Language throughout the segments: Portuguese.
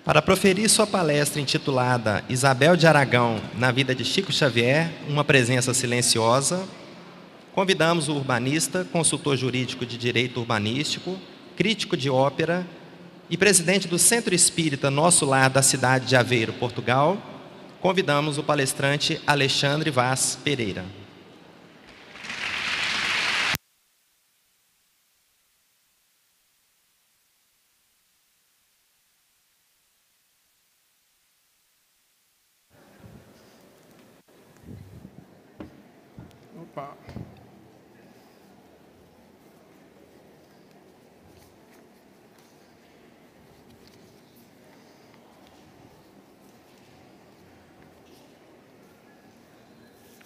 Para proferir sua palestra intitulada Isabel de Aragão na vida de Chico Xavier, uma presença silenciosa, convidamos o urbanista, consultor jurídico de direito urbanístico, crítico de ópera e presidente do Centro Espírita Nosso Lar da cidade de Aveiro, Portugal, convidamos o palestrante Alexandre Vaz Pereira. Opa.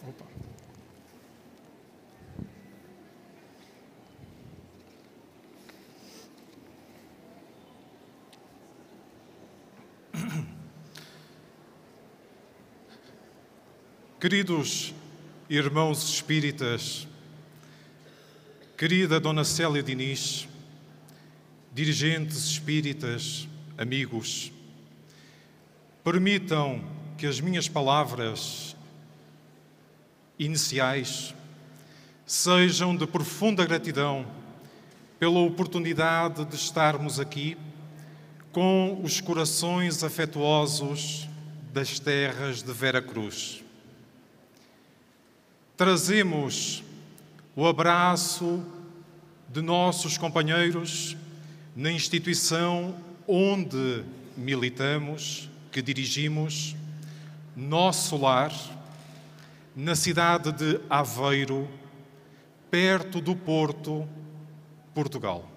Opa. Queridos irmãos espíritas, querida Dona Célia Diniz, dirigentes espíritas, amigos, permitam que as minhas palavras iniciais sejam de profunda gratidão pela oportunidade de estarmos aqui com os corações afetuosos das terras de Vera Cruz. Trazemos o abraço de nossos companheiros na instituição onde militamos, que dirigimos, Nosso Lar, na cidade de Aveiro, perto do Porto, Portugal.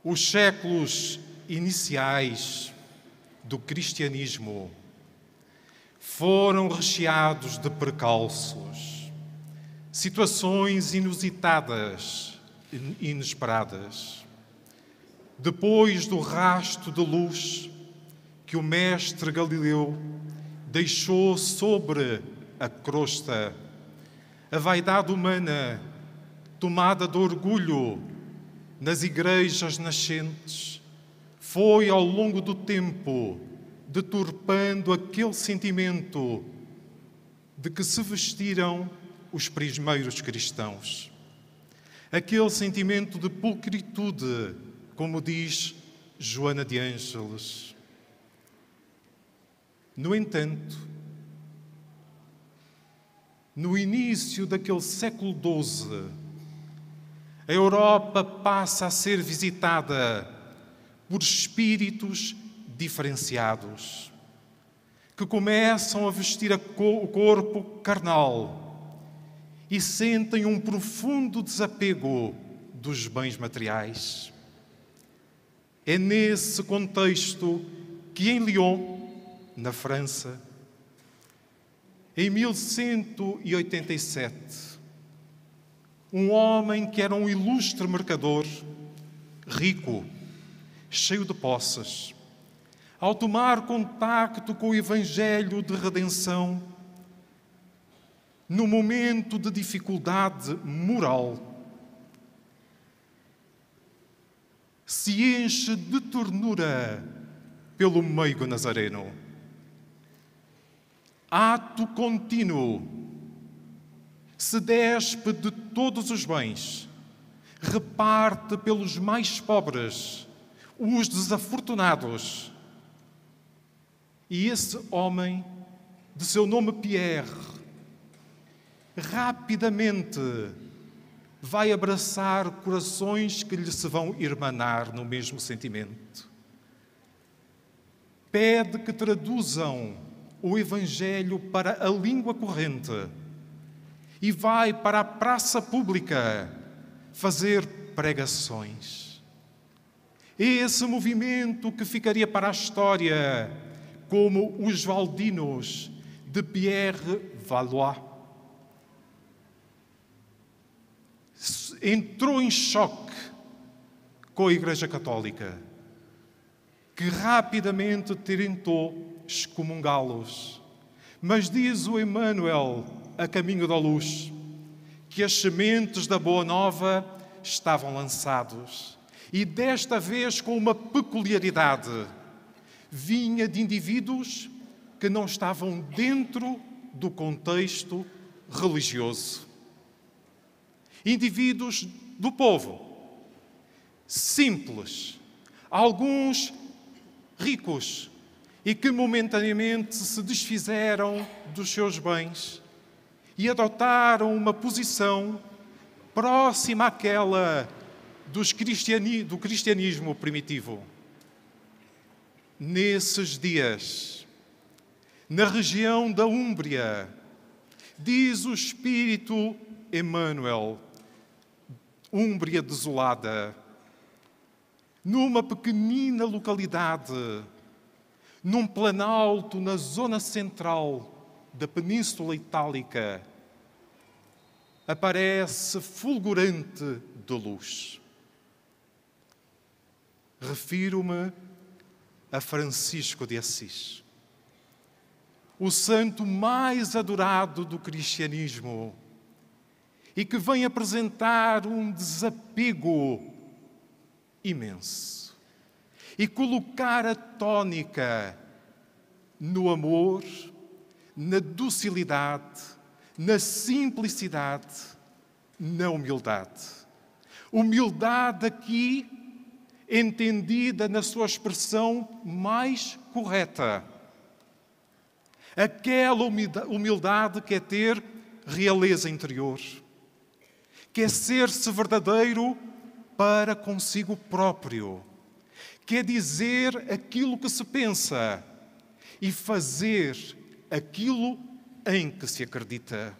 Os séculos iniciais do cristianismo foram recheados de precalços, situações inusitadas, inesperadas. Depois do rasto de luz que o mestre Galileu deixou sobre a crosta, a vaidade humana, tomada de orgulho nas igrejas nascentes, foi ao longo do tempo deturpando aquele sentimento de que se vestiram os primeiros cristãos. Aquele sentimento de pulcritude, como diz Joana de Ângeles. No entanto, no início daquele século XII, a Europa passa a ser visitada por espíritos diferenciados, que começam a vestir o corpo carnal e sentem um profundo desapego dos bens materiais. É nesse contexto que em Lyon, na França, em 1187, um homem que era um ilustre mercador, rico, cheio de posses, ao tomar contacto com o Evangelho de redenção, no momento de dificuldade moral, se enche de ternura pelo meigo nazareno. Ato contínuo, se despe de todos os bens, reparte pelos mais pobres, os desafortunados. E esse homem, de seu nome Pierre, rapidamente vai abraçar corações que lhe se vão irmanar no mesmo sentimento. Pede que traduzam o Evangelho para a língua corrente e vai para a praça pública fazer pregações. Esse movimento que ficaria para a história como os Valdinos de Pierre Valois entrou em choque com a Igreja Católica, que rapidamente tentou excomungá-los. Mas diz o Emmanuel, a caminho da luz, que as sementes da Boa Nova estavam lançados. E desta vez com uma peculiaridade. Vinha de indivíduos que não estavam dentro do contexto religioso. Indivíduos do povo, simples, alguns ricos e que momentaneamente se desfizeram dos seus bens e adotaram uma posição próxima àquela do cristianismo primitivo. Nesses dias, na região da Úmbria, diz o Espírito Emmanuel, Úmbria desolada, numa pequenina localidade, num planalto na zona central da Península Itálica, aparece fulgurante de luz. Refiro-me a Francisco de Assis, o santo mais adorado do cristianismo e que vem apresentar um desapego imenso e colocar a tónica no amor, na docilidade, na simplicidade, na humildade. Humildade aqui entendida na sua expressão mais correta. Aquela humildade que é ter realeza interior, que é ser-se verdadeiro para consigo próprio, que é dizer aquilo que se pensa e fazer aquilo em que se acredita.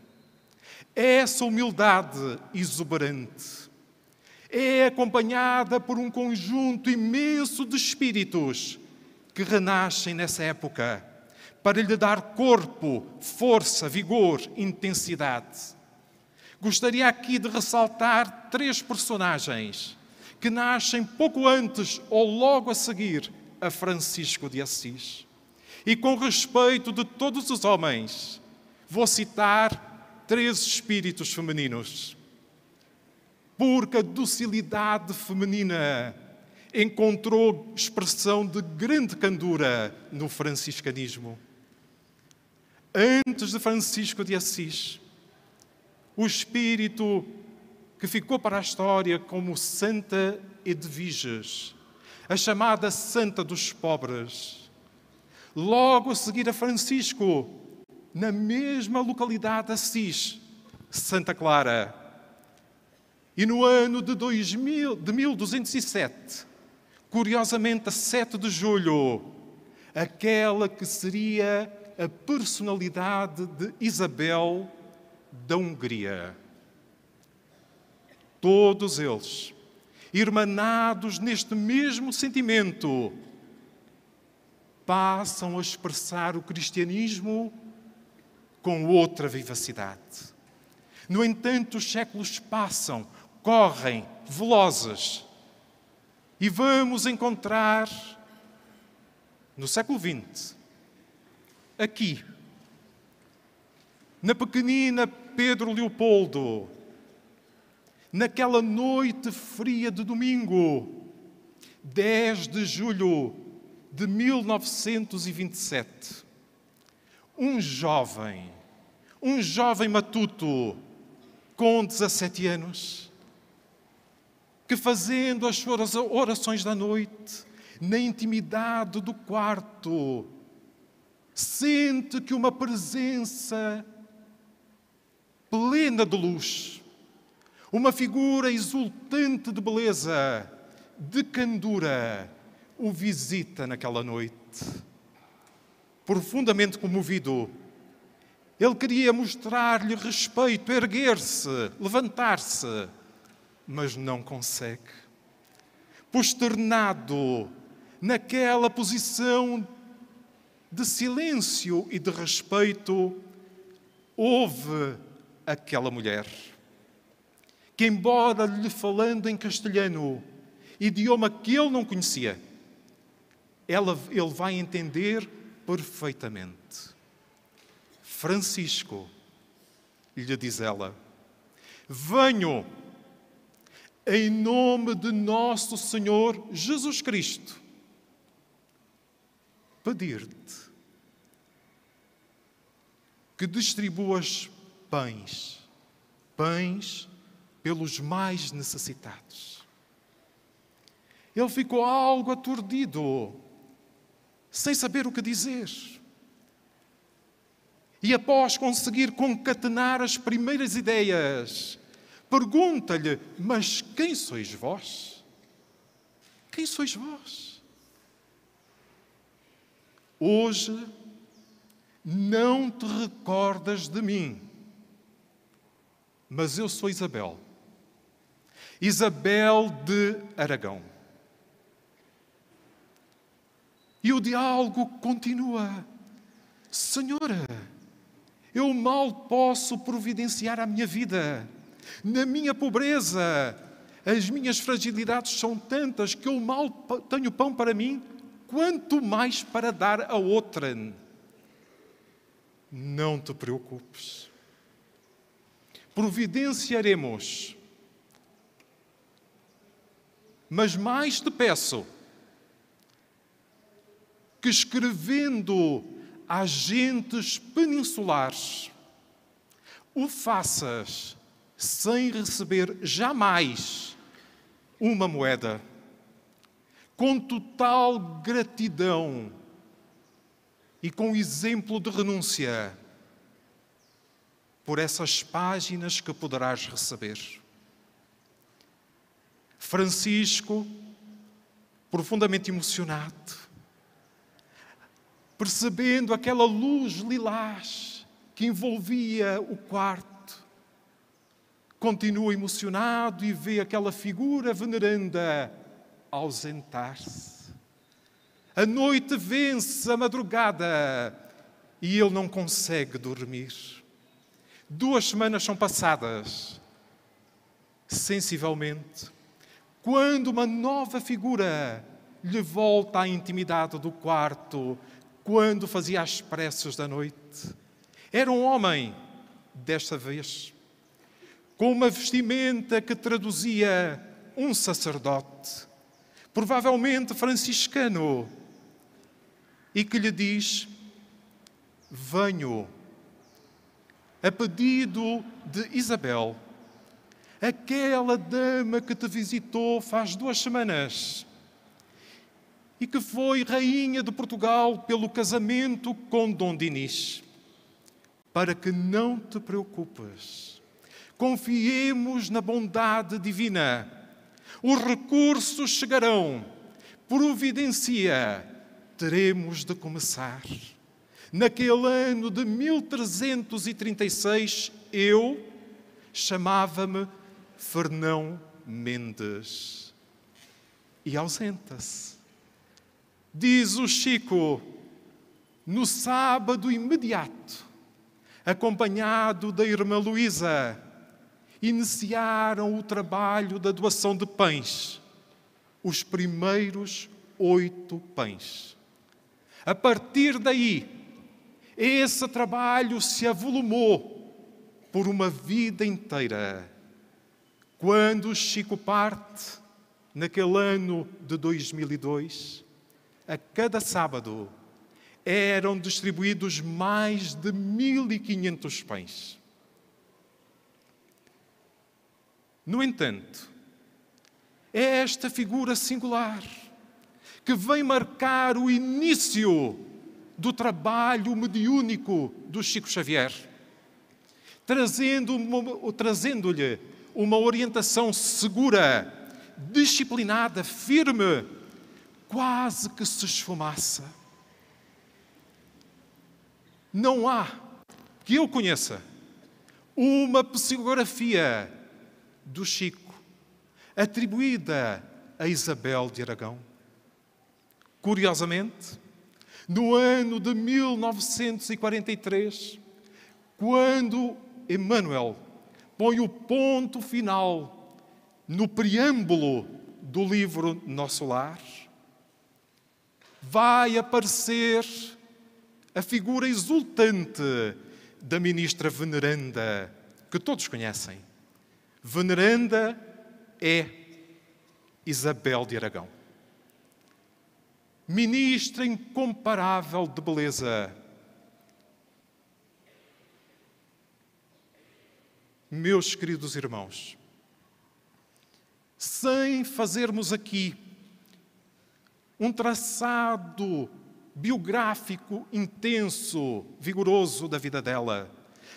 Essa humildade exuberante é acompanhada por um conjunto imenso de espíritos que renascem nessa época para lhe dar corpo, força, vigor, intensidade. Gostaria aqui de ressaltar 3 personagens que nascem pouco antes ou logo a seguir a Francisco de Assis. E com respeito de todos os homens, vou citar 3 espíritos femininos. Porque a docilidade feminina encontrou expressão de grande candura no franciscanismo. Antes de Francisco de Assis, o espírito que ficou para a história como Santa Edviges, a chamada Santa dos Pobres. Logo a seguir a Francisco, na mesma localidade de Assis, Santa Clara. E no ano de 1207, curiosamente a 7 de julho, aquela que seria a personalidade de Isabel da Hungria. Todos eles, irmanados neste mesmo sentimento, passam a expressar o cristianismo com outra vivacidade. No entanto, os séculos passam, correm, velozes, e vamos encontrar, no século XX, aqui, na pequenina Pedro Leopoldo, naquela noite fria de domingo, 10 de julho de 1927, um jovem matuto, com 17 anos, que fazendo as suas orações da noite, na intimidade do quarto, sente que uma presença plena de luz, uma figura exultante de beleza, de candura, o visita naquela noite. Profundamente comovido, ele queria mostrar-lhe respeito, erguer-se, levantar-se, mas não consegue. Posternado naquela posição de silêncio e de respeito, ouve aquela mulher que, embora lhe falando em castelhano, idioma que ele não conhecia, ele vai entender perfeitamente. Francisco, lhe diz ela, venho em nome de nosso Senhor Jesus Cristo, pedir-te que distribuas pães pelos mais necessitados. Ele ficou algo aturdido, sem saber o que dizer. E após conseguir concatenar as primeiras ideias, pergunta-lhe: mas quem sois vós? Quem sois vós? Hoje não te recordas de mim, mas eu sou Isabel de Aragão. E o diálogo continua: Senhora, eu mal posso providenciar a minha vida. Na minha pobreza, as minhas fragilidades são tantas que eu mal tenho pão para mim, quanto mais para dar a outra. Não te preocupes. Providenciaremos. Mas mais te peço que, escrevendo a agentes peninsulares, o faças sem receber jamais uma moeda, com total gratidão e com exemplo de renúncia por essas páginas que poderás receber. Francisco, profundamente emocionado, percebendo aquela luz lilás que envolvia o quarto, continua emocionado e vê aquela figura veneranda ausentar-se. A noite vence a madrugada e ele não consegue dormir. 2 semanas são passadas, sensivelmente, quando uma nova figura lhe volta à intimidade do quarto, quando fazia as preces da noite. Era um homem, desta vez, com uma vestimenta que traduzia um sacerdote, provavelmente franciscano, e que lhe diz: venho a pedido de Isabel, aquela dama que te visitou faz 2 semanas e que foi rainha de Portugal pelo casamento com Dom Dinis, para que não te preocupes. Confiemos na bondade divina. Os recursos chegarão. Providencia. Teremos de começar. Naquele ano de 1336, eu chamava-me Fernão Mendes. E ausenta-se. Diz o Chico, no sábado imediato, acompanhado da irmã Luísa, iniciaram o trabalho da doação de pães, os primeiros 8 pães. A partir daí, esse trabalho se avolumou por uma vida inteira. Quando Chico parte, naquele ano de 2002, a cada sábado eram distribuídos mais de 1.500 pães. No entanto, é esta figura singular que vem marcar o início do trabalho mediúnico do Chico Xavier, trazendo-lhe uma orientação segura, disciplinada, firme, quase que se esfumaça. Não há, que eu conheça, uma psicografia do Chico atribuída a Isabel de Aragão. Curiosamente, no ano de 1943, quando Emmanuel põe o ponto final no preâmbulo do livro Nosso Lar, vai aparecer a figura exultante da ministra veneranda, que todos conhecem. Veneranda é Isabel de Aragão. Ministra incomparável de beleza. Meus queridos irmãos, sem fazermos aqui um traçado biográfico intenso, vigoroso da vida dela,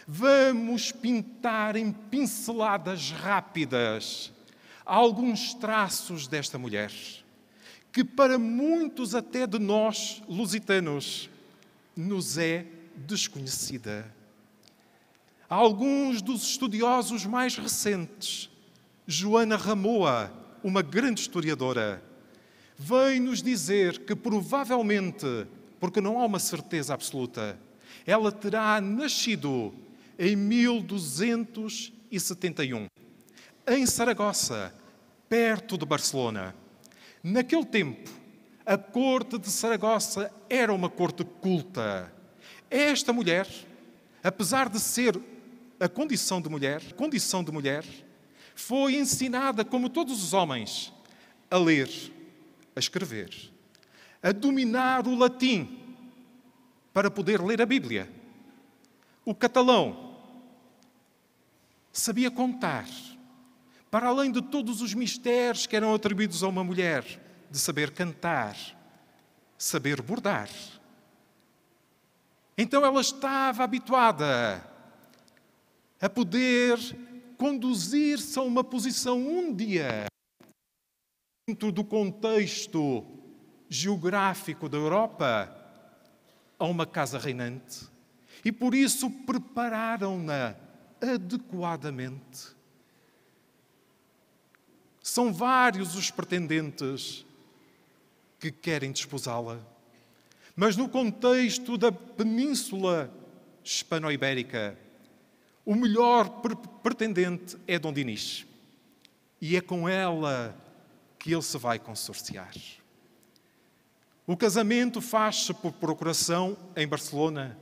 vamos pintar em pinceladas rápidas alguns traços desta mulher, que para muitos até de nós, lusitanos, nos é desconhecida. Alguns dos estudiosos mais recentes, Joana Ramoa, uma grande historiadora, vem nos dizer que provavelmente, porque não há uma certeza absoluta, ela terá nascido em 1271, em Saragossa, perto de Barcelona. Naquele tempo, a corte de Saragossa era uma corte culta. Esta mulher, apesar de ser a condição de mulher, foi ensinada, como todos os homens, a ler, a escrever, a dominar o latim para poder ler a Bíblia, o catalão, sabia contar, para além de todos os mistérios que eram atribuídos a uma mulher, de saber cantar, saber bordar. Então ela estava habituada a poder conduzir-se a uma posição um dia dentro do contexto geográfico da Europa, a uma casa reinante. E por isso prepararam-na adequadamente. São vários os pretendentes que querem desposá-la. Mas no contexto da Península Hispano-Ibérica, o melhor pretendente é Dom Dinis. E é com ela que ele se vai consorciar. O casamento faz-se por procuração em Barcelona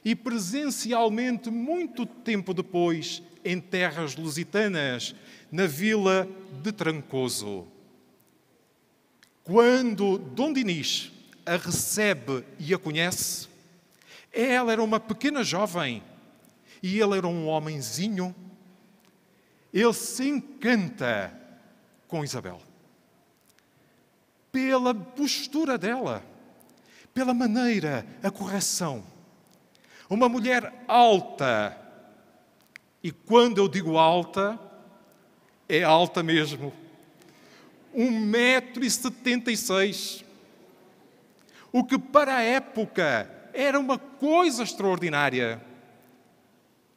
e presencialmente, muito tempo depois, em terras lusitanas, na vila de Trancoso. Quando Dom Dinis a recebe e a conhece, ela era uma pequena jovem e ele era um homenzinho. Ele se encanta com Isabel. Pela postura dela, pela maneira, a correção. Uma mulher alta. E quando eu digo alta, é alta mesmo. 1,76 m. O que para a época era uma coisa extraordinária.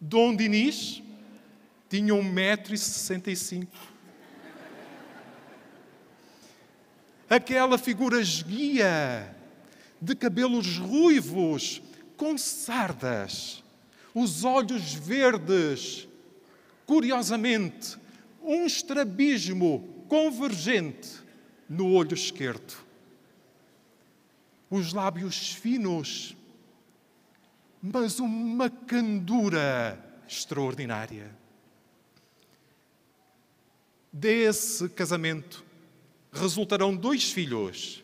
Dom Dinis tinha 1,65 m. Aquela figura esguia, de cabelos ruivos, com sardas, os olhos verdes, curiosamente, um estrabismo convergente no olho esquerdo. Os lábios finos, mas uma candura extraordinária. Desse casamento resultarão 2 filhos.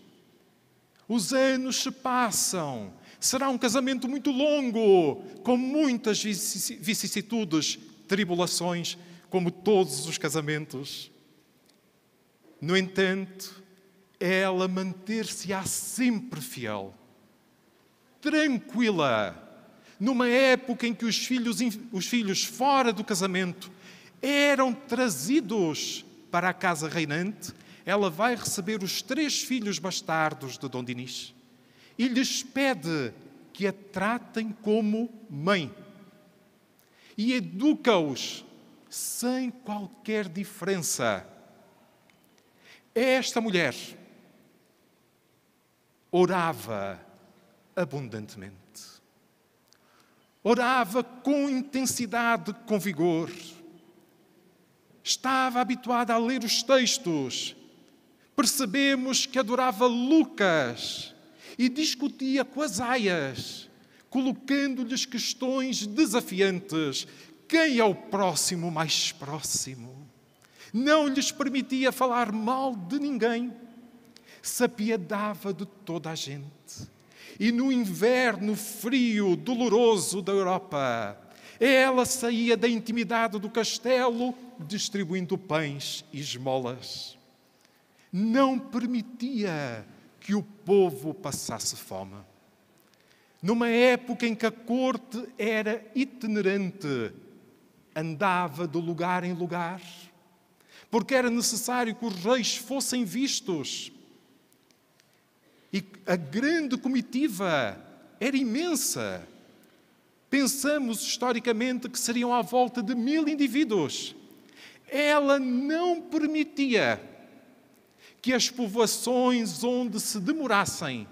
Os anos se passam. Será um casamento muito longo, com muitas vicissitudes, tribulações, como todos os casamentos. No entanto, ela manter-se-á sempre fiel, tranquila, numa época em que os filhos fora do casamento eram trazidos para a casa reinante. Ela vai receber os 3 filhos bastardos de Dom Dinis e lhes pede que a tratem como mãe e educa-os sem qualquer diferença. Esta mulher orava abundantemente. Orava com intensidade, com vigor. Estava habituada a ler os textos. Percebemos que adorava Lucas e discutia com as aias, colocando-lhes questões desafiantes. Quem é o próximo mais próximo? não lhes permitia falar mal de ninguém, se apiedava de toda a gente. E no inverno frio, doloroso da Europa, ela saía da intimidade do castelo distribuindo pães e esmolas. Não permitia que o povo passasse fome. Numa época em que a corte era itinerante, andava de lugar em lugar, porque era necessário que os reis fossem vistos. E a grande comitiva era imensa. Pensamos historicamente que seriam à volta de 1000 indivíduos. Ela não permitia que as povoações onde se demorassem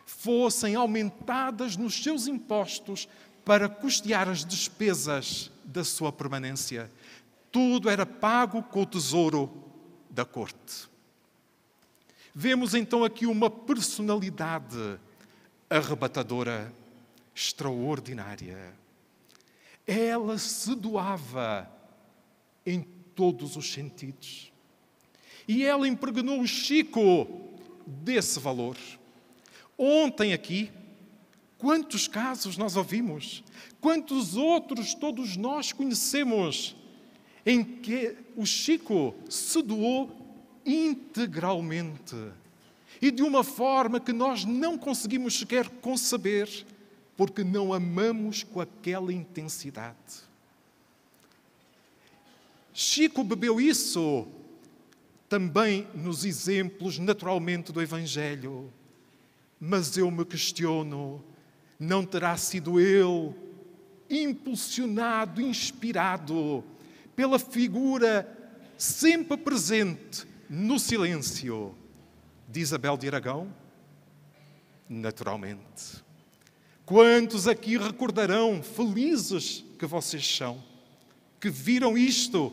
fossem aumentadas nos seus impostos para custear as despesas da sua permanência. Tudo era pago com o tesouro da corte. Vemos então aqui uma personalidade arrebatadora, extraordinária. Ela se doava em todos os sentidos. E ela impregnou o Chico desse valor. Ontem aqui, quantos casos nós ouvimos? Quantos outros todos nós conhecemos em que o Chico se doou integralmente e de uma forma que nós não conseguimos sequer conceber, porque não amamos com aquela intensidade. Chico bebeu isso também nos exemplos, naturalmente, do Evangelho. Mas eu me questiono, não terá sido ele impulsionado, inspirado pela figura sempre presente no silêncio de Isabel de Aragão? Naturalmente. Quantos aqui recordarão, felizes que vocês são, que viram isto?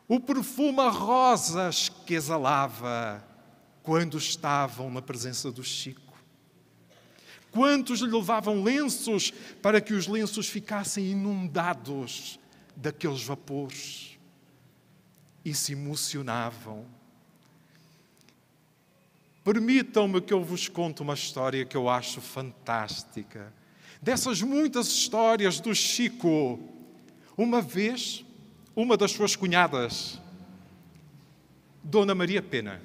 O perfume a rosas que exalava quando estavam na presença do Chico. Quantos lhe levavam lenços para que os lenços ficassem inundados daqueles vapores e se emocionavam. Permitam-me que eu vos conte uma história que eu acho fantástica. Dessas muitas histórias do Chico, uma vez, uma das suas cunhadas, Dona Maria Pena,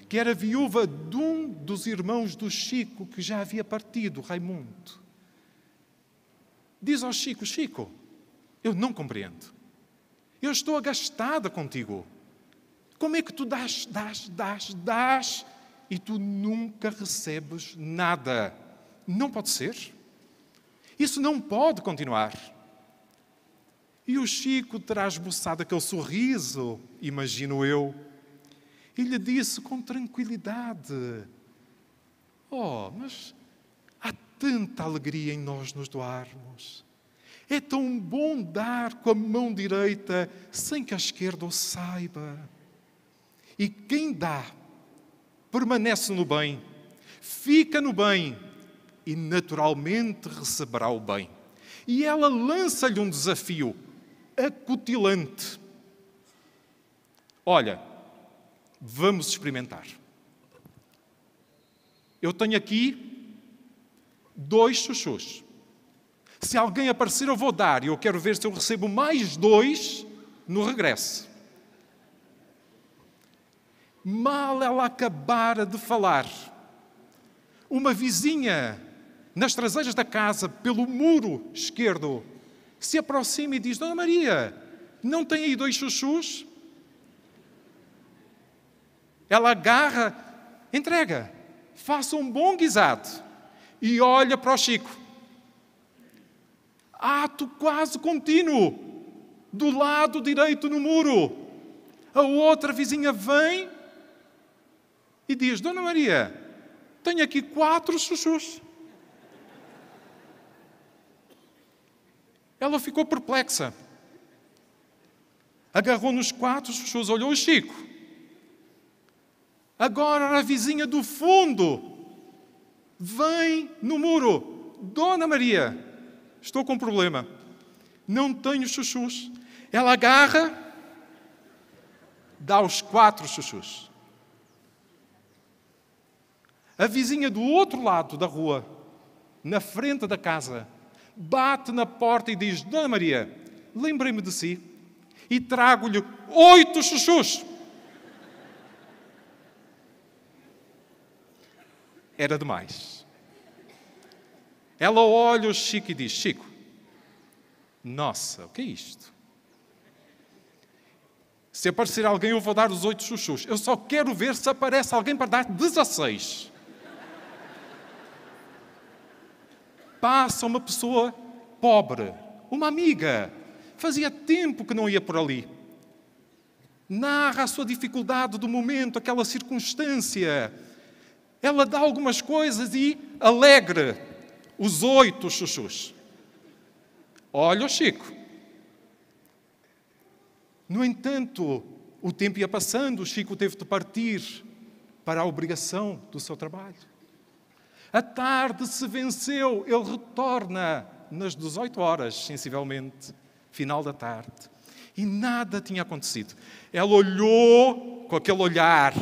que era viúva de um dos irmãos do Chico que já havia partido, Raimundo, diz ao Chico: Chico, eu não compreendo. Eu estou agastada contigo. Como é que tu dás e tu nunca recebes nada? Não pode ser. Isso não pode continuar. E o Chico terá esboçado aquele sorriso, imagino eu, e lhe disse com tranquilidade: oh, mas há tanta alegria em nós nos doarmos. É tão bom dar com a mão direita sem que a esquerda o saiba. E quem dá permanece no bem, fica no bem e naturalmente receberá o bem. E ela lança-lhe um desafio acutilante. Olha, vamos experimentar. Eu tenho aqui 2 chuchus. Se alguém aparecer, eu vou dar. E eu quero ver se eu recebo mais 2 no regresso. Mal ela acabara de falar, uma vizinha, nas traseiras da casa, pelo muro esquerdo, se aproxima e diz: Dona Maria, não tem aí 2 chuchus? Ela agarra, entrega, faça um bom guisado e olha para o Chico. Ato quase contínuo, do lado direito no muro. A outra vizinha vem e diz: Dona Maria, tenho aqui 4 chuchus. Ela ficou perplexa. Agarrou nos 4 chuchus, olhou o Chico. Agora a vizinha do fundo vem no muro: Dona Maria, estou com um problema. Não tenho chuchus. Ela agarra dá os 4 chuchus. A vizinha do outro lado da rua, na frente da casa, bate na porta e diz: Dona Maria, lembrei-me de si e trago-lhe 8 chuchus. Era demais. Ela olha o Chico e diz: Chico, nossa, o que é isto? Se aparecer alguém, eu vou dar os 8 chuchus. Eu só quero ver se aparece alguém para dar 16. Passa uma pessoa pobre, uma amiga. Fazia tempo que não ia por ali. Narra a sua dificuldade do momento, aquela circunstância. Ela dá algumas coisas e alegre os 8 chuchus. Olha o Chico. No entanto, o tempo ia passando, o Chico teve de partir para a obrigação do seu trabalho. A tarde se venceu, ele retorna nas 18 horas, sensivelmente, final da tarde. E nada tinha acontecido. Ela olhou com aquele olhar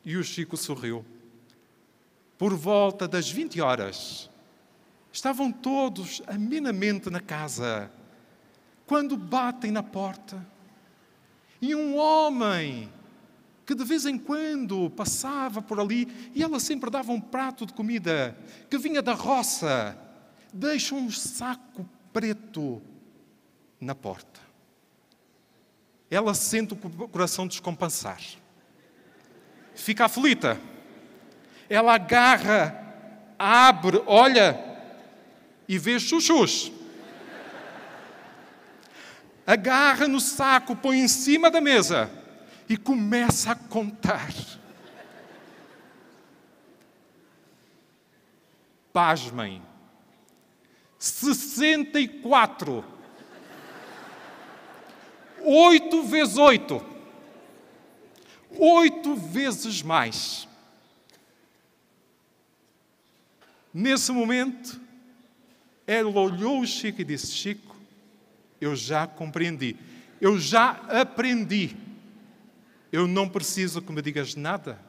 e o Chico sorriu. Por volta das 20 horas, estavam todos amenamente na casa, quando batem na porta e um homem que de vez em quando passava por ali e ela sempre dava um prato de comida que vinha da roça, deixa um saco preto na porta. Ela sente o coração descompensar. Fica aflita. Ela agarra, abre, olha e vê chuchus. Agarra no saco, põe em cima da mesa e começa a contar. Pasmem. 64. 8 vezes 8. 8 vezes mais. Nesse momento, ela olhou o Chico e disse: Chico, eu já compreendi. Eu já aprendi. Eu não preciso que me digas nada.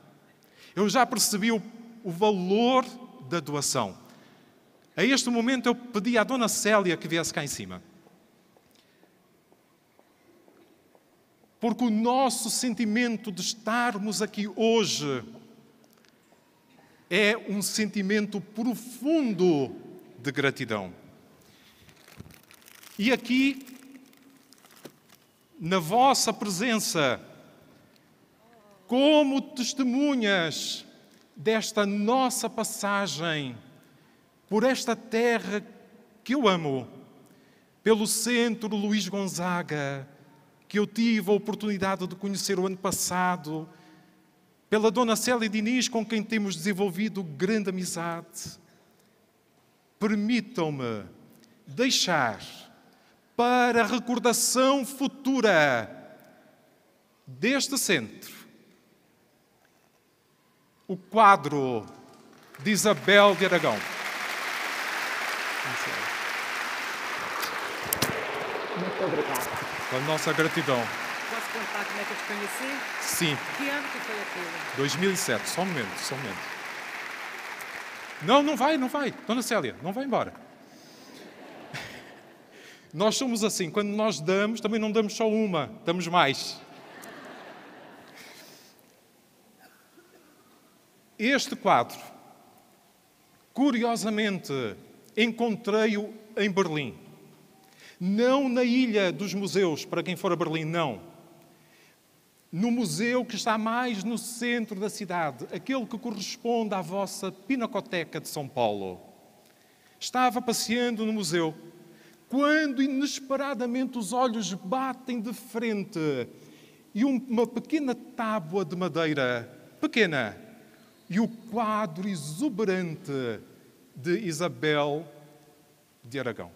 Eu já percebi o valor da doação. A este momento eu pedi à Dona Célia que viesse cá em cima. Porque o nosso sentimento de estarmos aqui hoje é um sentimento profundo de gratidão. E aqui, na vossa presença, como testemunhas desta nossa passagem por esta terra que eu amo, pelo Centro Luís Gonzaga, que eu tive a oportunidade de conhecer o ano passado, pela Dona Célia Diniz, com quem temos desenvolvido grande amizade, permitam-me deixar para a recordação futura deste centro o quadro de Isabel de Aragão. Muito obrigada. Com a nossa gratidão. Posso contar como é que eu te conheci? Sim. Que ano que foi aquilo? 2007. Só um momento, só um momento. Não vai. Dona Célia, não vai embora. Nós somos assim. Quando nós damos, também não damos só uma. Damos mais. Este quadro, curiosamente, encontrei-o em Berlim. Não na Ilha dos Museus, para quem for a Berlim, não. No museu que está mais no centro da cidade, aquele que corresponde à vossa Pinacoteca de São Paulo. Estava passeando no museu, quando inesperadamente os olhos batem de frente e uma pequena tábua de madeira, pequena, e o quadro exuberante de Isabel de Aragão.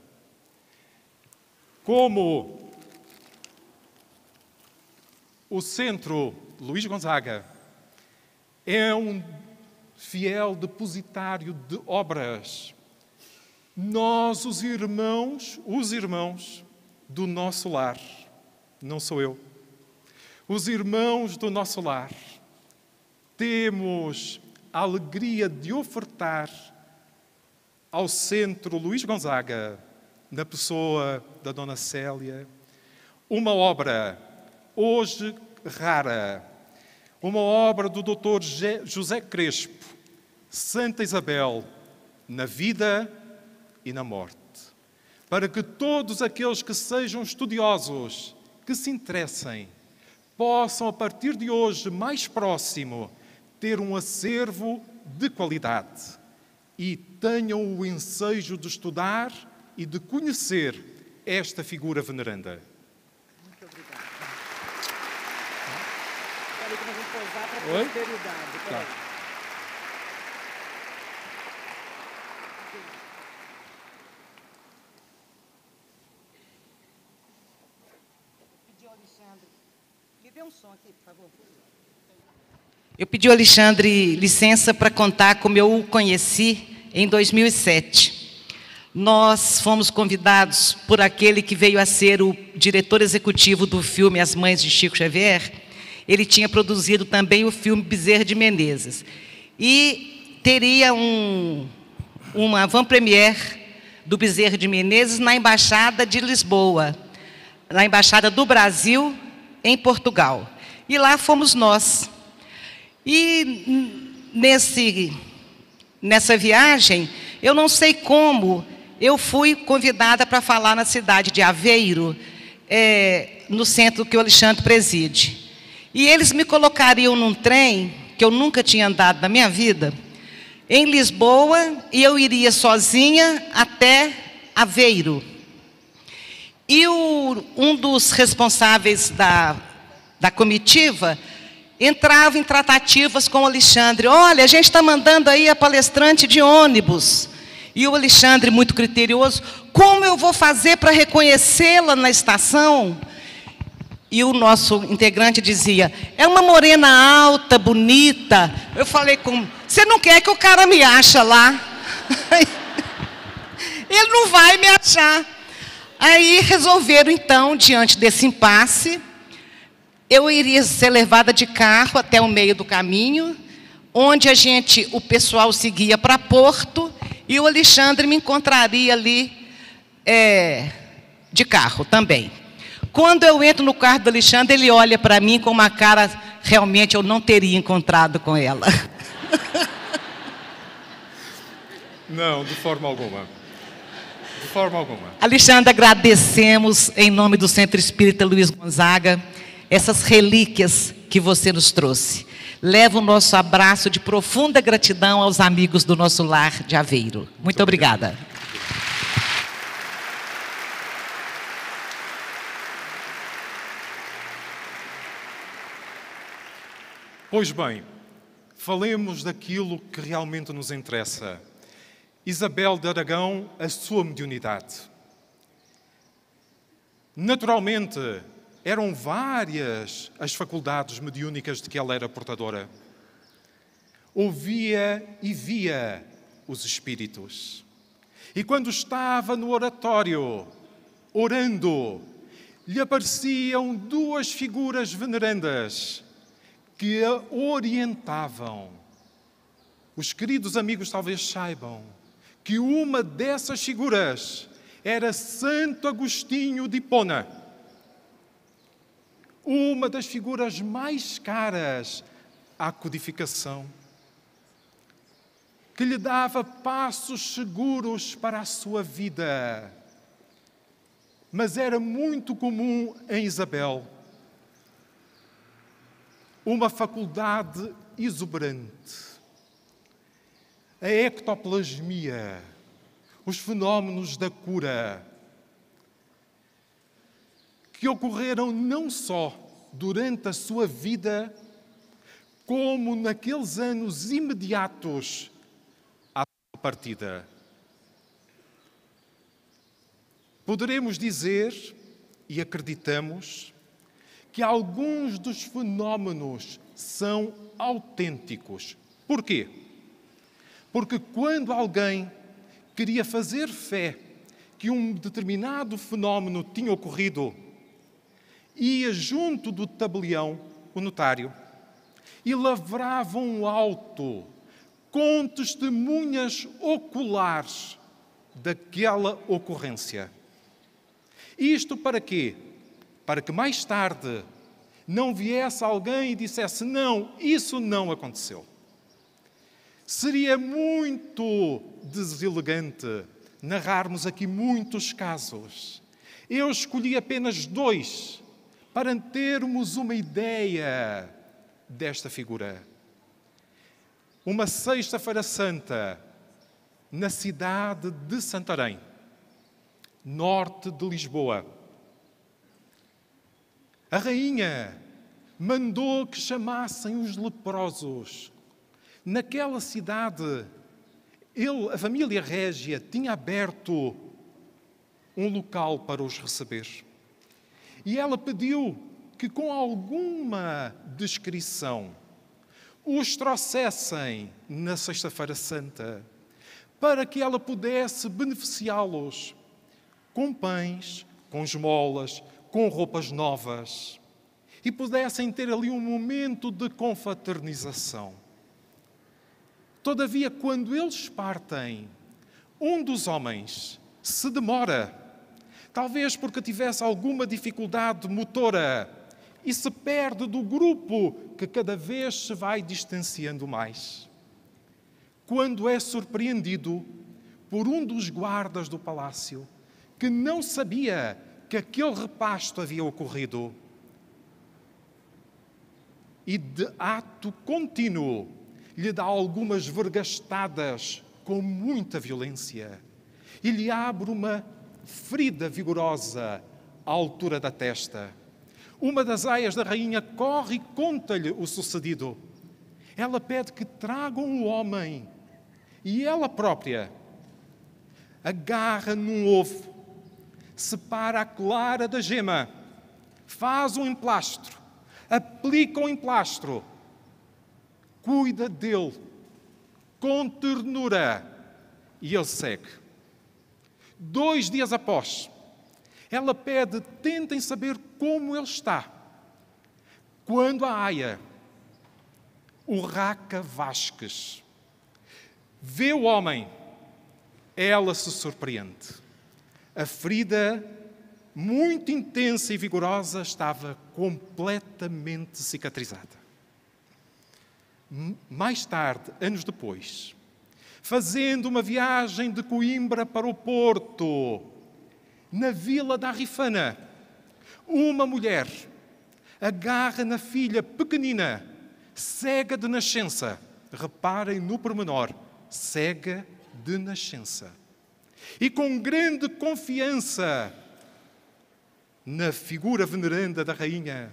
Como o Centro Luís Gonzaga é um fiel depositário de obras, nós, os irmãos do nosso lar, não sou eu, Os irmãos do nosso lar, temos a alegria de ofertar ao Centro Luís Gonzaga, na pessoa da Dona Célia, uma obra hoje rara, uma obra do Dr. José Crespo, Santa Isabel, na vida e na morte, para que todos aqueles que sejam estudiosos, que se interessem, possam, a partir de hoje, mais próximo, ter um acervo de qualidade e tenham o ensejo de estudar e de conhecer esta figura veneranda. Muito obrigada. Espera aí que nós vamos pousar para a Oi? posteridade. Espera aí. Tá. Pedi ao Alexandre. Me dê um som aqui, por favor. Eu pedi ao Alexandre licença para contar como eu o conheci em 2007. Nós fomos convidados por aquele que veio a ser o diretor executivo do filme As Mães de Chico Xavier. Ele tinha produzido também o filme Bezerra de Menezes. E teria uma avant-première do Bezerra de Menezes na Embaixada de Lisboa, na Embaixada do Brasil em Portugal. E lá fomos nós. E nessa viagem, eu não sei como, eu fui convidada para falar na cidade de Aveiro, no centro que o Alexandre preside. E eles me colocariam num trem, que eu nunca tinha andado na minha vida, em Lisboa, e eu iria sozinha até Aveiro. E um dos responsáveis da comitiva entrava em tratativas com o Alexandre. Olha, a gente está mandando aí a palestrante de ônibus. E o Alexandre, muito criterioso, como eu vou fazer para reconhecê-la na estação? E o nosso integrante dizia, é uma morena alta, bonita. Eu falei, você não quer que o cara me ache lá? Ele não vai me achar. Aí resolveram, então, diante desse impasse, eu iria ser levada de carro até o meio do caminho, onde o pessoal seguia para Porto, e o Alexandre me encontraria ali de carro também. Quando eu entro no carro do Alexandre, ele olha para mim com uma cara, realmente eu não teria encontrado com ela. Não, de forma alguma. De forma alguma. Alexandre, agradecemos em nome do Centro Espírita Luís Gonzaga, essas relíquias que você nos trouxe. Leva o nosso abraço de profunda gratidão aos amigos do nosso lar de Aveiro. Muito obrigada. Pois bem, falemos daquilo que realmente nos interessa. Isabel de Aragão, a sua mediunidade. Naturalmente, eram várias as faculdades mediúnicas de que ela era portadora. Ouvia e via os espíritos. E quando estava no oratório, orando, lhe apareciam duas figuras venerandas que a orientavam. Os queridos amigos talvez saibam que uma dessas figuras era Santo Agostinho de Hipona, uma das figuras mais caras à codificação, que lhe dava passos seguros para a sua vida. Mas era muito comum em Isabel uma faculdade exuberante, a ectoplasmia, os fenómenos da cura, que ocorreram não só durante a sua vida, como naqueles anos imediatos à sua partida. Poderemos dizer, e acreditamos, que alguns dos fenómenos são autênticos. Porquê? Porque quando alguém queria fazer fé que um determinado fenómeno tinha ocorrido, ia junto do tabelião, o notário, e lavrava um auto com testemunhas oculares daquela ocorrência. Isto para quê? Para que mais tarde não viesse alguém e dissesse: não, isso não aconteceu. Seria muito deselegante narrarmos aqui muitos casos. Eu escolhi apenas 2 para termos uma ideia desta figura. Uma sexta-feira santa na cidade de Santarém, norte de Lisboa. A rainha mandou que chamassem os leprosos. Naquela cidade, a família régia tinha aberto um local para os receber. E ela pediu que, com alguma descrição, os trouxessem na Sexta-feira Santa, para que ela pudesse beneficiá-los com pães, com esmolas, com roupas novas, e pudessem ter ali um momento de confraternização. Todavia, quando eles partem, um dos homens se demora, talvez porque tivesse alguma dificuldade motora, e se perde do grupo que cada vez se vai distanciando mais. Quando é surpreendido por um dos guardas do palácio, que não sabia que aquele repasto havia ocorrido, e de ato contínuo lhe dá algumas vergastadas com muita violência e lhe abre uma ferida vigorosa à altura da testa. Uma das aias da rainha corre e conta-lhe o sucedido. Ela pede que tragam um homem e ela própria agarra num ovo, separa a clara da gema, faz um emplastro, aplica um emplastro, cuida dele com ternura e ele segue. 2 dias após, ela pede: tentem saber como ele está. Quando a aia, Urraca Vasques, vê o homem, ela se surpreende. A ferida, muito intensa e vigorosa, estava completamente cicatrizada. Mais tarde, anos depois, fazendo uma viagem de Coimbra para o Porto, na vila da Rifana, uma mulher agarra na filha pequenina, cega de nascença. Reparem no pormenor, cega de nascença. E com grande confiança na figura veneranda da rainha,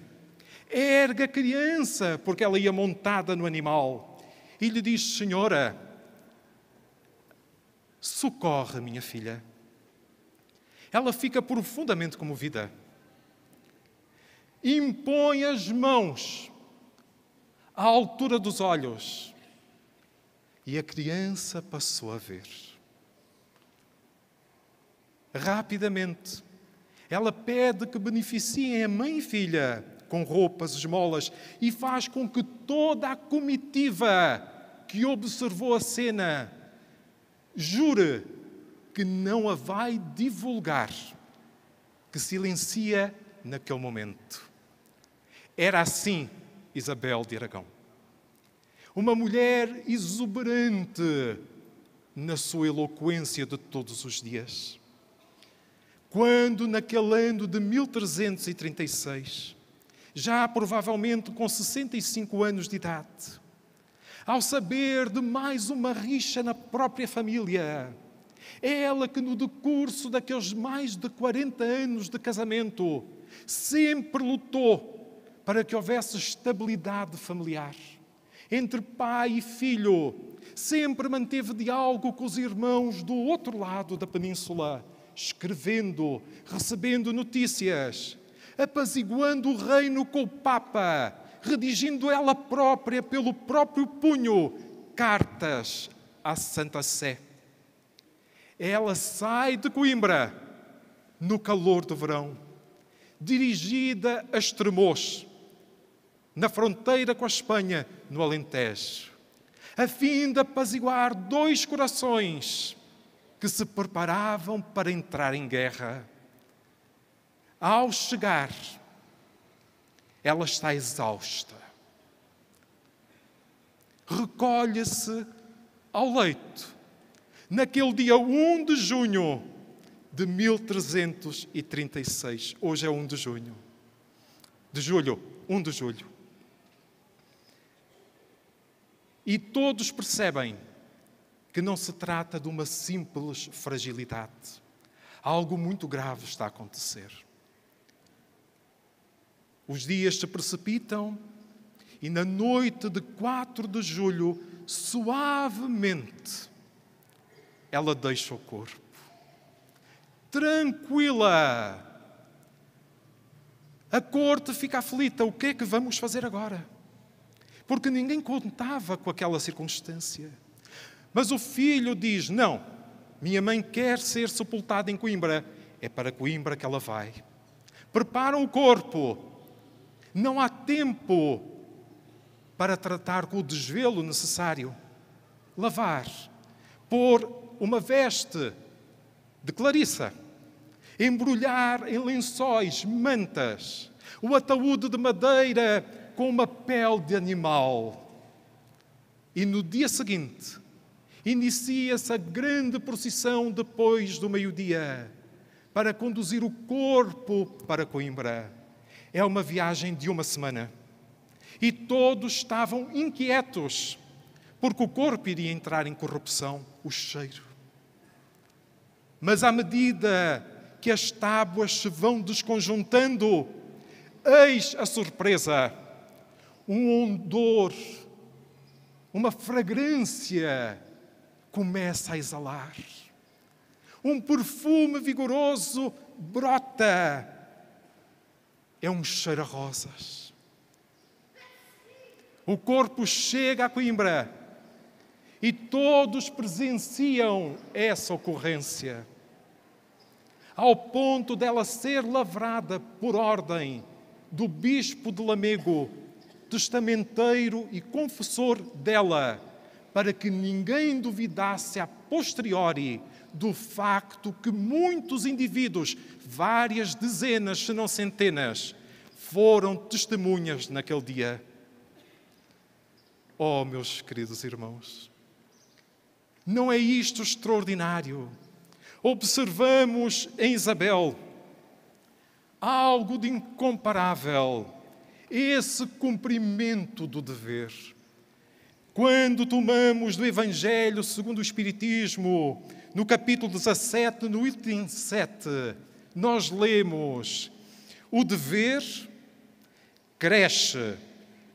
ergue a criança, porque ela ia montada no animal, e lhe diz: Senhora, socorre a minha filha. Ela fica profundamente comovida. Impõe as mãos à altura dos olhos e a criança passou a ver. Rapidamente, ela pede que beneficiem a mãe e filha com roupas, esmolas, e faz com que toda a comitiva que observou a cena jure que não a vai divulgar, que silencia naquele momento. Era assim Isabel de Aragão. Uma mulher exuberante na sua eloquência de todos os dias. Quando, naquele ano de 1336, já provavelmente com 65 anos de idade, ao saber de mais uma rixa na própria família, é ela que, no decurso daqueles mais de 40 anos de casamento, sempre lutou para que houvesse estabilidade familiar. Entre pai e filho, sempre manteve diálogo com os irmãos do outro lado da península, escrevendo, recebendo notícias, apaziguando o reino com o Papa, redigindo ela própria, pelo próprio punho, cartas à Santa Sé. Ela sai de Coimbra no calor do verão, dirigida a Estremoz, na fronteira com a Espanha, no Alentejo, a fim de apaziguar dois corações que se preparavam para entrar em guerra. Ao chegar, ela está exausta. Recolhe-se ao leito, naquele dia 1 de junho de 1336. Hoje é 1 de junho. De julho, 1 de julho. E todos percebem que não se trata de uma simples fragilidade. Algo muito grave está a acontecer. Os dias se precipitam e na noite de 4 de julho, suavemente, ela deixa o corpo. Tranquila. A corte fica aflita. O que é que vamos fazer agora? Porque ninguém contava com aquela circunstância. Mas o filho diz, não, minha mãe quer ser sepultada em Coimbra. É para Coimbra que ela vai. Preparam o corpo. Não há tempo para tratar com o desvelo necessário. Lavar. Pôr uma veste de Clarissa. Embrulhar em lençóis, mantas. O ataúde de madeira com uma pele de animal. E no dia seguinte, inicia-se a grande procissão depois do meio-dia para conduzir o corpo para Coimbra. É uma viagem de 1 semana. E todos estavam inquietos, porque o corpo iria entrar em corrupção, o cheiro. Mas à medida que as tábuas se vão desconjuntando, eis a surpresa. Um odor, uma fragrância começa a exalar. Um perfume vigoroso brota. É um cheiro a rosas. O corpo chega a Coimbra e todos presenciam essa ocorrência, ao ponto dela ser lavrada por ordem do bispo de Lamego, testamenteiro e confessor dela, para que ninguém duvidasse a posteriori do facto que muitos indivíduos, várias dezenas, se não centenas, foram testemunhas naquele dia. Oh, meus queridos irmãos, não é isto extraordinário? Observamos em Isabel algo de incomparável, esse cumprimento do dever. Quando tomamos do Evangelho segundo o Espiritismo, no capítulo 17, no item 7, nós lemos: o dever cresce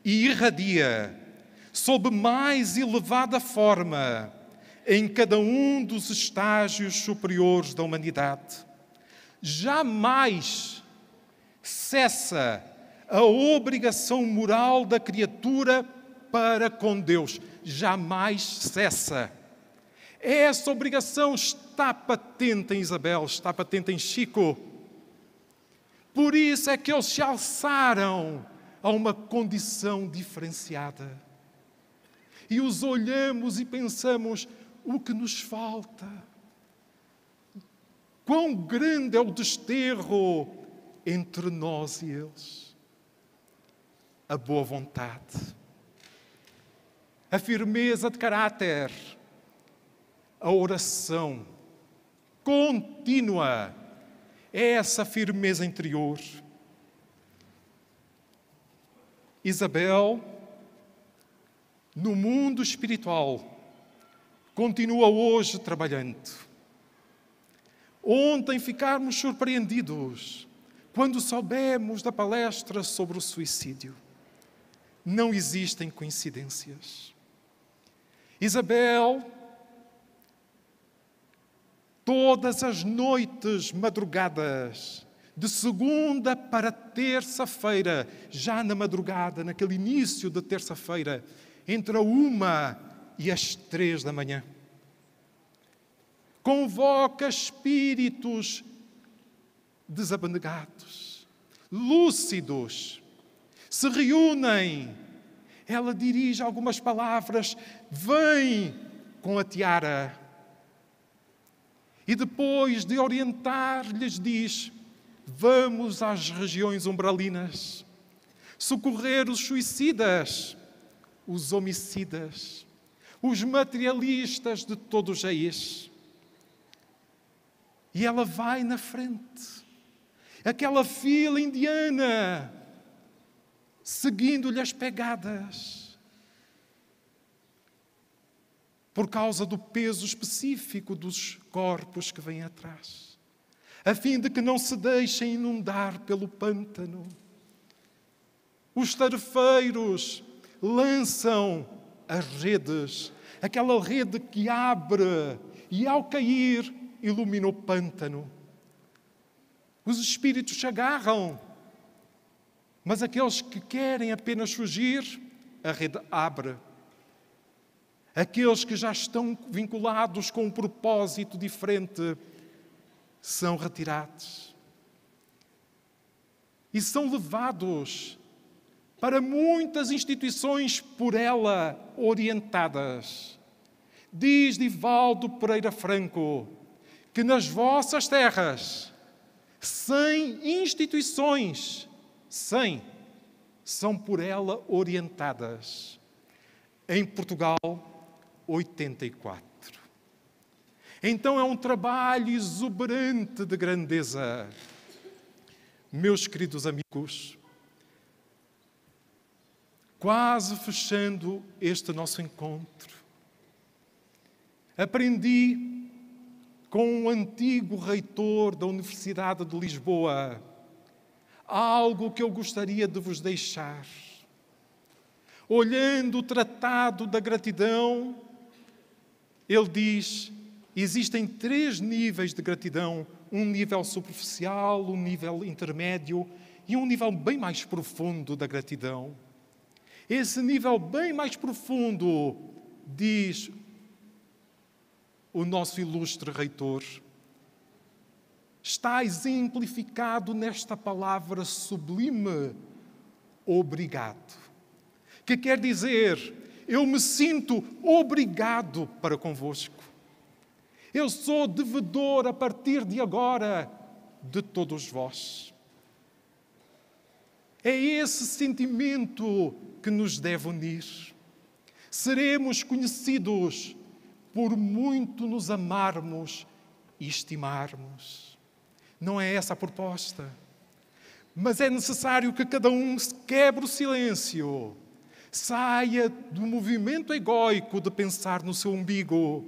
e irradia sob mais elevada forma em cada um dos estágios superiores da humanidade. Jamais cessa a obrigação moral da criatura para com Deus. Jamais cessa. Essa obrigação está patente em Isabel, está patente em Chico. Por isso é que eles se alçaram a uma condição diferenciada. E os olhamos e pensamos, o que nos falta? Quão grande é o desterro entre nós e eles? A boa vontade, a firmeza de caráter, a oração contínua, é essa firmeza interior. Isabel, no mundo espiritual, continua hoje trabalhando. Ontem ficámos surpreendidos quando soubemos da palestra sobre o suicídio. Não existem coincidências. Isabel, todas as noites madrugadas, de segunda para terça-feira, já na madrugada, naquele início de terça-feira, entre a 1 e as 3 da manhã, convoca espíritos desabandegados, lúcidos, se reúnem. Ela dirige algumas palavras, vem com a tiara. E depois de orientar, lhes diz: vamos às regiões umbralinas, socorrer os suicidas, os homicidas, os materialistas de todo o país. E ela vai na frente. Aquela fila indiana, seguindo-lhe as pegadas, por causa do peso específico dos corpos que vêm atrás, a fim de que não se deixem inundar pelo pântano. Os tarefeiros lançam as redes, aquela rede que abre e, ao cair, ilumina o pântano. Os espíritos se agarram, mas aqueles que querem apenas fugir, a rede abre. Aqueles que já estão vinculados com um propósito diferente são retirados e são levados para muitas instituições por ela orientadas. Diz Divaldo Pereira Franco que nas vossas terras 100 instituições, 100, são por ela orientadas. Em Portugal, 84. Então é um trabalho exuberante de grandeza. Meus queridos amigos, quase fechando este nosso encontro, aprendi com um antigo reitor da Universidade de Lisboa algo que eu gostaria de vos deixar. Olhando o Tratado da Gratidão, ele diz: existem 3 níveis de gratidão, um nível superficial, um nível intermédio e um nível bem mais profundo da gratidão. Esse nível bem mais profundo, diz o nosso ilustre reitor, está exemplificado nesta palavra sublime, obrigado. Que quer dizer, eu me sinto obrigado para convosco. Eu sou devedor a partir de agora de todos vós. É esse sentimento que nos deve unir. Seremos conhecidos por muito nos amarmos e estimarmos. Não é essa a proposta. Mas é necessário que cada um quebre o silêncio, saia do movimento egóico de pensar no seu umbigo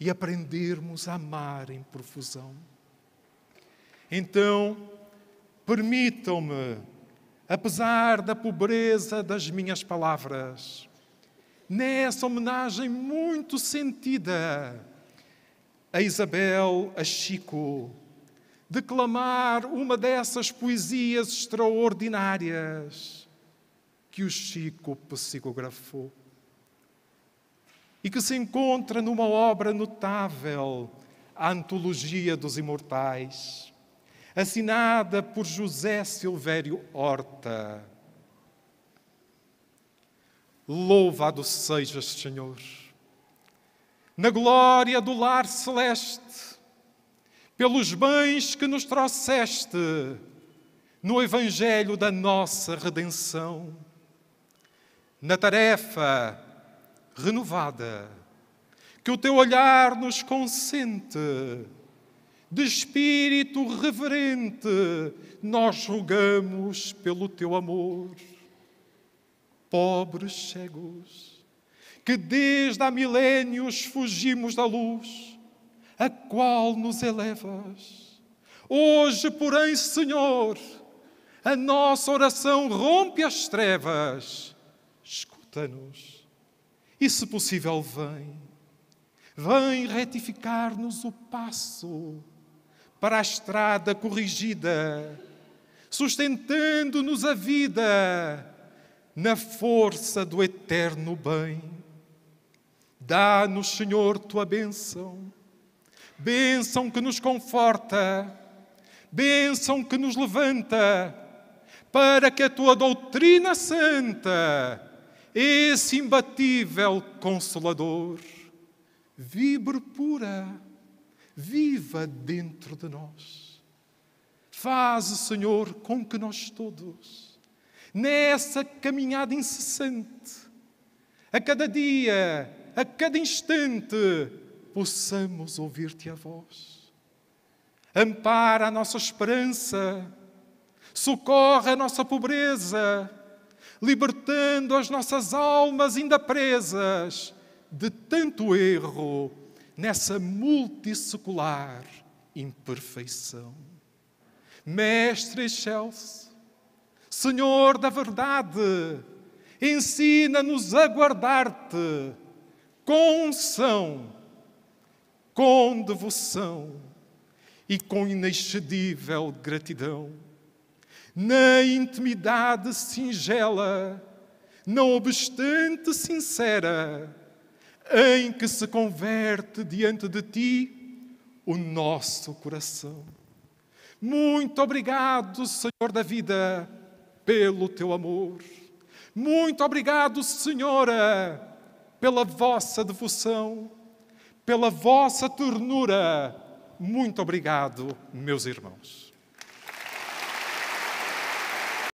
e aprendermos a amar em profusão. Então, permitam-me, apesar da pobreza das minhas palavras, nessa homenagem muito sentida a Isabel, a Chico, declamar uma dessas poesias extraordinárias que o Chico psicografou e que se encontra numa obra notável, a Antologia dos Imortais, assinada por José Silvério Horta. Louvado sejas, Senhor, na glória do lar celeste, pelos bens que nos trouxeste no Evangelho da nossa redenção, na tarefa renovada que o teu olhar nos consente, de espírito reverente, nós rogamos pelo teu amor. Pobres cegos, que desde há milénios fugimos da luz, a qual nos elevas. Hoje, porém, Senhor, a nossa oração rompe as trevas. Escuta-nos e, se possível, vem retificar-nos o passo para a estrada corrigida, sustentando-nos a vida na força do eterno bem. Dá-nos, Senhor, tua bênção, bênção que nos conforta, bênção que nos levanta, para que a tua doutrina santa, esse imbatível Consolador, vibre pura, viva dentro de nós. Faze, Senhor, com que nós todos, nessa caminhada incessante, a cada dia, a cada instante, possamos ouvir-te a voz. Ampara a nossa esperança, socorre a nossa pobreza, libertando as nossas almas ainda presas de tanto erro nessa multissecular imperfeição. Mestre excelso, Senhor da verdade, ensina-nos a guardar-te com unção, com devoção e com inexcedível gratidão. Na intimidade singela, não obstante sincera, em que se converte diante de ti o nosso coração. Muito obrigado, Senhor da vida, pelo teu amor. Muito obrigado, Senhora, pela vossa devoção, pela vossa ternura. Muito obrigado, meus irmãos.